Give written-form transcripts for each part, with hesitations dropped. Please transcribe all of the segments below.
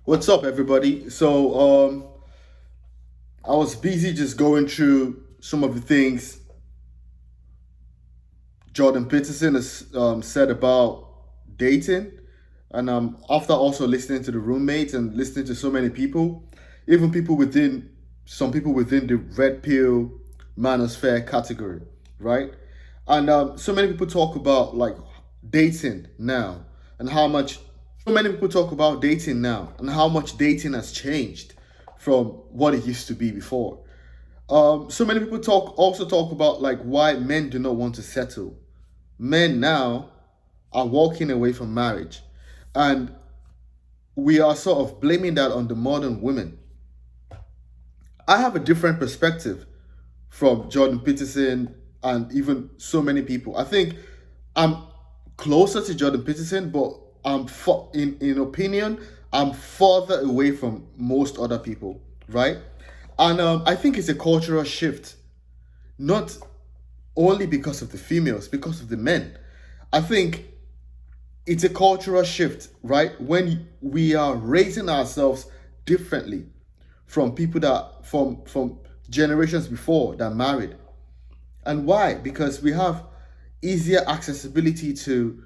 What's up, everybody? I was busy just going through some of the things Jordan Peterson has said about dating, and after also listening to the roommates and listening to so many people, even some people within the red pill manosphere category, right? And so many people talk about like dating now and how much so many people talk about dating now and how much dating has changed from what it used to be before. So many people talk about like why men do not want to settle. Men now are walking away from marriage, and we are sort of blaming that on the modern women. I have a different perspective from Jordan Peterson and even so many people. I think I'm closer to Jordan Peterson, but in opinion, I'm further away from most other people, right? And I think it's a cultural shift, not only because of the females, because of the men. I think it's a cultural shift, right? When we are raising ourselves differently from people that from generations before that married. And why? Because we have easier accessibility to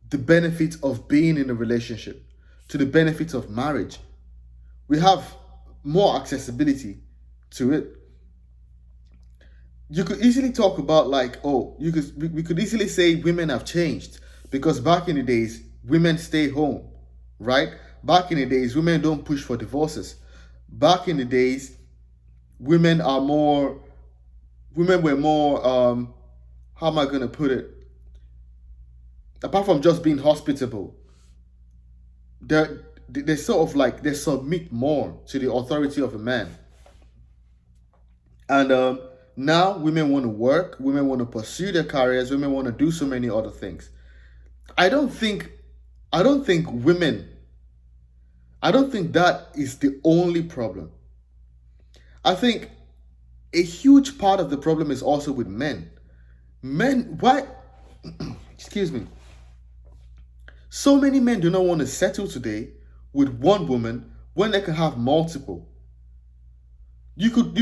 the benefits of being in a relationship, to the benefits of marriage. We have more accessibility to it. You could easily talk about like, oh, we could easily say women have changed because back in the days women stay home, right? Back in the days women don't push for divorces. Back in the days women are more women were more how am I going to put it, apart from just being hospitable, they sort of like they submit more to the authority of a man. And now women want to work, women want to pursue their careers, women want to do so many other things. I don't think I don't think women I don't think that is the only problem. I think a huge part of the problem is also with men. Men, why excuse me. So many men do not want to settle today with one woman when they can have multiple. You could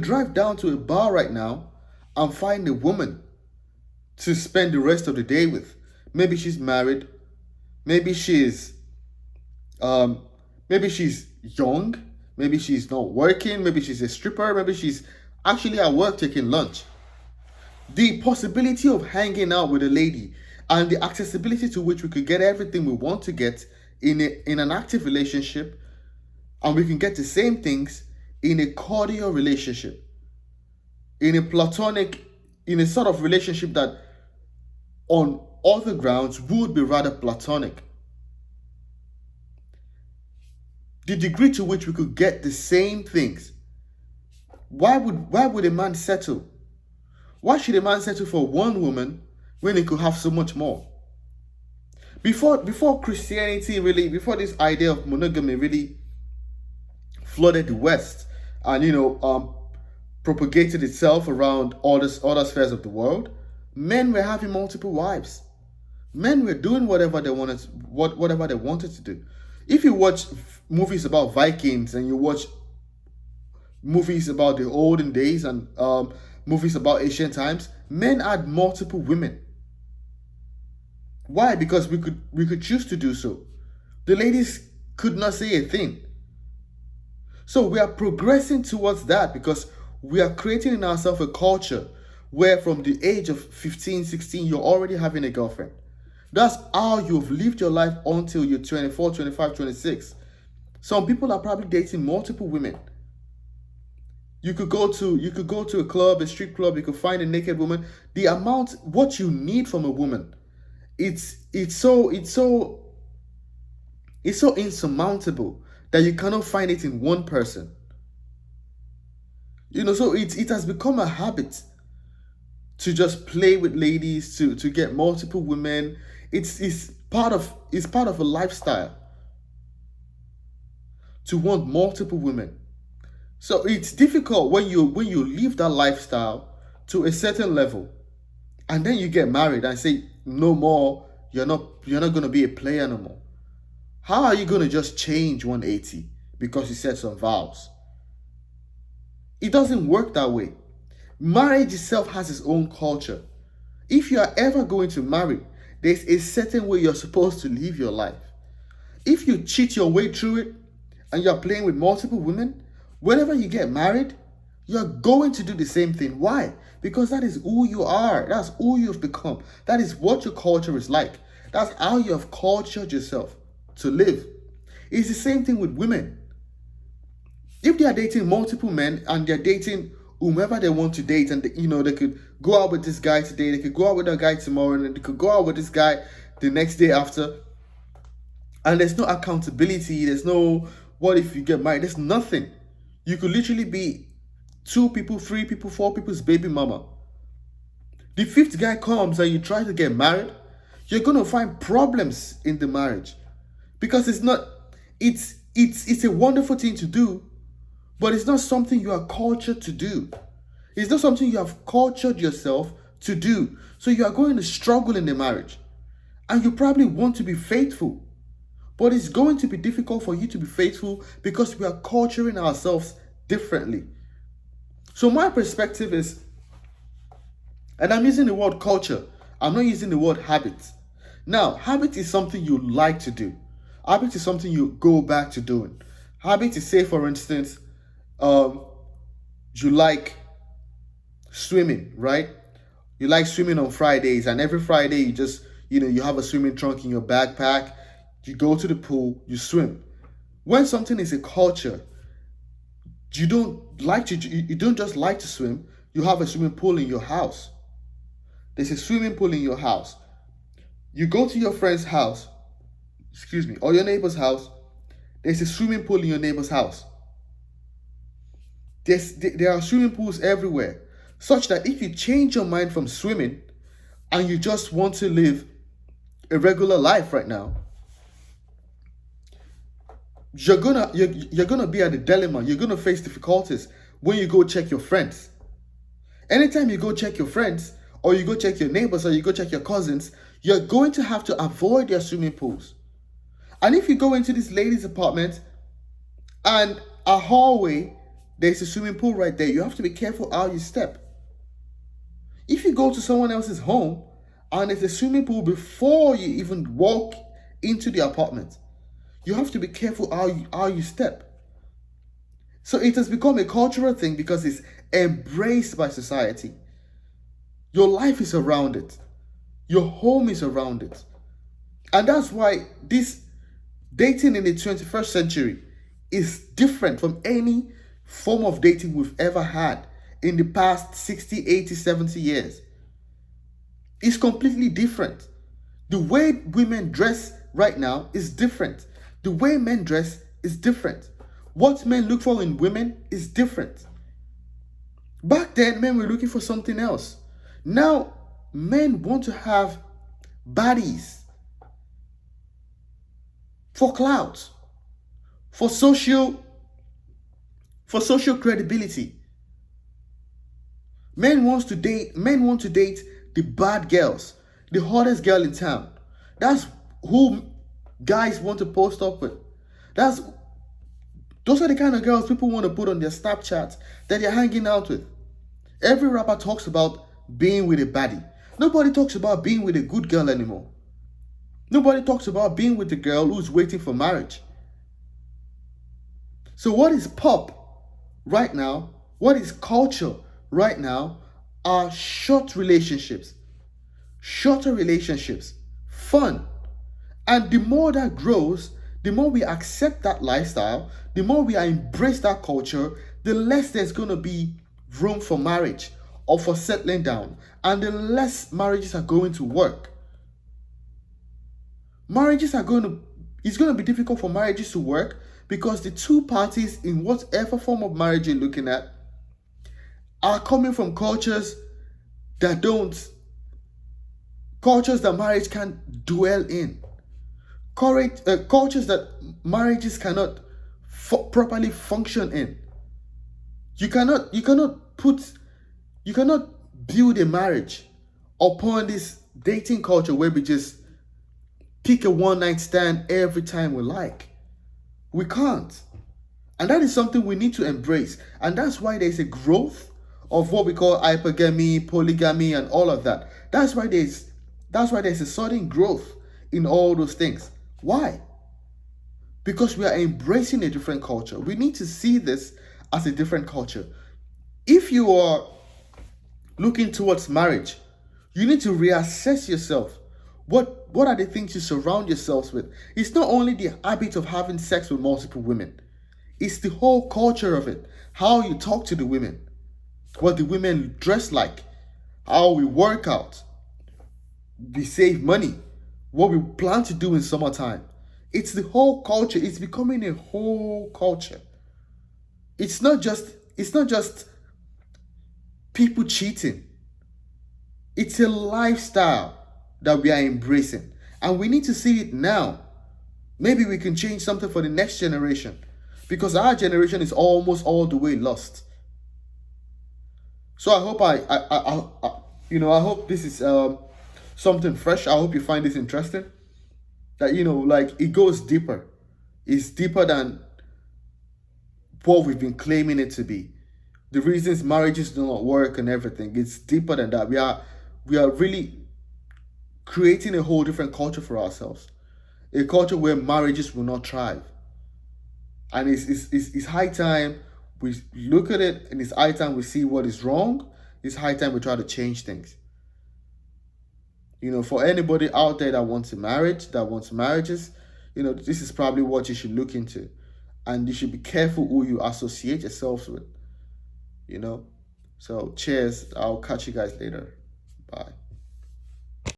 drive down to a bar right now and find a woman to spend the rest of the day with. Maybe she's married, maybe she's um maybe she's young, maybe she's not working, maybe she's a stripper, maybe she's actually at work taking lunch. The possibility of hanging out with a lady and the accessibility to which we could get everything we want to get in an active relationship, and we can get the same things in a cordial relationship, in a platonic, in a sort of relationship that on other grounds would be rather platonic. The degree to which we could get the same things. Why would a man settle? Why should a man settle for one woman when he could have so much more? Before Christianity really, before this idea of monogamy really flooded the West and propagated itself around all this other spheres of the world, men were having multiple wives. Men were doing whatever they wanted to do. If you watch movies about Vikings and you watch movies about the olden days and movies about ancient times, men had multiple women. Why? Because we could choose to do so. The ladies could not say a thing. So we are progressing towards that because we are creating in ourselves a culture where from the age of 15, 16, you're already having a girlfriend. That's how you've lived your life until you're 24, 25, 26. Some people are probably dating multiple women. You could go to a club, a street club, you could find a naked woman. The amount what you need from a woman, it's so insurmountable that you cannot find it in one person. So it has become a habit to just play with ladies, to get multiple women. It's part of a lifestyle to want multiple women. So it's difficult when you leave that lifestyle to a certain level, and then you get married and say no more. You're not going to be a player no more. How are you going to just change 180 because you said some vows? It doesn't work that way. Marriage itself has its own culture. If you are ever going to marry, there's a certain way you're supposed to live your life. If you cheat your way through it and you're playing with multiple women, whenever you get married, you're going to do the same thing. Why? Because that is who you are. That's who you've become. That is what your culture is like. That's how you have cultured yourself to live. It's the same thing with women. If they are dating multiple men and they're dating whomever they want to date, and they could go out with this guy today, they could go out with that guy tomorrow, and they could go out with this guy the next day after, and there's no accountability, there's no what if you get married, there's nothing. You could literally be 2 people, 3 people, 4 people's baby mama. The 5th guy comes and you try to get married, you're going to find problems in the marriage, because it's a wonderful thing to do, but it's not something you are cultured to do. It's not something you have cultured yourself to do. So you are going to struggle in the marriage. And you probably want to be faithful. But it's going to be difficult for you to be faithful because we are culturing ourselves differently. So my perspective is, and I'm using the word culture, I'm not using the word habit. Now, habit is something you like to do. Habit is something you go back to doing. Habit is, say for instance, you like swimming, right? You like swimming on Fridays, and every Friday you just, you have a swimming trunk in your backpack, you go to the pool, you swim. When something is a culture, you don't just like to swim, you have a swimming pool in your house. There's a swimming pool in your house. You go to your friend's house, or your neighbor's house, there's a swimming pool in your neighbor's house. There are swimming pools everywhere, such that if you change your mind from swimming and you just want to live a regular life right now, you're gonna be at a dilemma. You're gonna face difficulties when you go check your friends. Anytime you go check your friends, or you go check your neighbors, or you go check your cousins, you're going to have to avoid their swimming pools. And if you go into this lady's apartment and a hallway, there's a swimming pool right there, you have to be careful how you step. If you go to someone else's home and there's a swimming pool before you even walk into the apartment, you have to be careful how you step. So it has become a cultural thing because it's embraced by society. Your life is around it. Your home is around it. And that's why this dating in the 21st century is different from any form of dating we've ever had in the past 60, 80, 70 years. It's completely different. The way women dress right now is different. The way men dress is different. What men look for in women is different. Back then, men were looking for something else. Now, men want to have bodies for clout, for social credibility. Men want to date the bad girls, the hottest girl in town. That's who guys want to post up with. Those are the kind of girls people want to put on their Snapchat that they're hanging out with. Every rapper talks about being with a baddie. Nobody talks about being with a good girl anymore. Nobody talks about being with a girl who's waiting for marriage. So what is pop right now, what is culture right now, are shorter relationships, fun. And the more that grows, the more we accept that lifestyle, the more we embrace that culture, the less there's going to be room for marriage or for settling down, and the less marriages are going to work. It's going to be difficult for marriages to work because the two parties in whatever form of marriage you're looking at are coming from cultures that marriage can't dwell in. Cultures that marriages cannot properly function in. You cannot build a marriage upon this dating culture where we just pick a one night stand every time we like. We can't. And that is something we need to embrace. And that's why there's a growth of what we call hypergamy, polygamy, and all of that. That's why there's a sudden growth in all those things. Why? Because we are embracing a different culture. We need to see this as a different culture. If you are looking towards marriage, you need to reassess yourself. What are the things you surround yourselves with? It's not only the habit of having sex with multiple women. It's the whole culture of it. How you talk to the women, what the women dress like, how we work out, we save money, what we plan to do in summertime. It's the whole culture. It's becoming a whole culture. It's not just people cheating. It's a lifestyle that we are embracing. And we need to see it now. Maybe we can change something for the next generation. Because our generation is almost all the way lost. So I hope I hope this is something fresh. I hope you find this interesting. That like it goes deeper. It's deeper than what we've been claiming it to be. The reasons marriages do not work and everything. It's deeper than that. We are really creating a whole different culture for ourselves. A culture where marriages will not thrive. And it's high time we look at it, and it's high time we see what is wrong. It's high time we try to change things. For anybody out there that wants marriages, this is probably what you should look into. And you should be careful who you associate yourselves with. So cheers. I'll catch you guys later. Bye.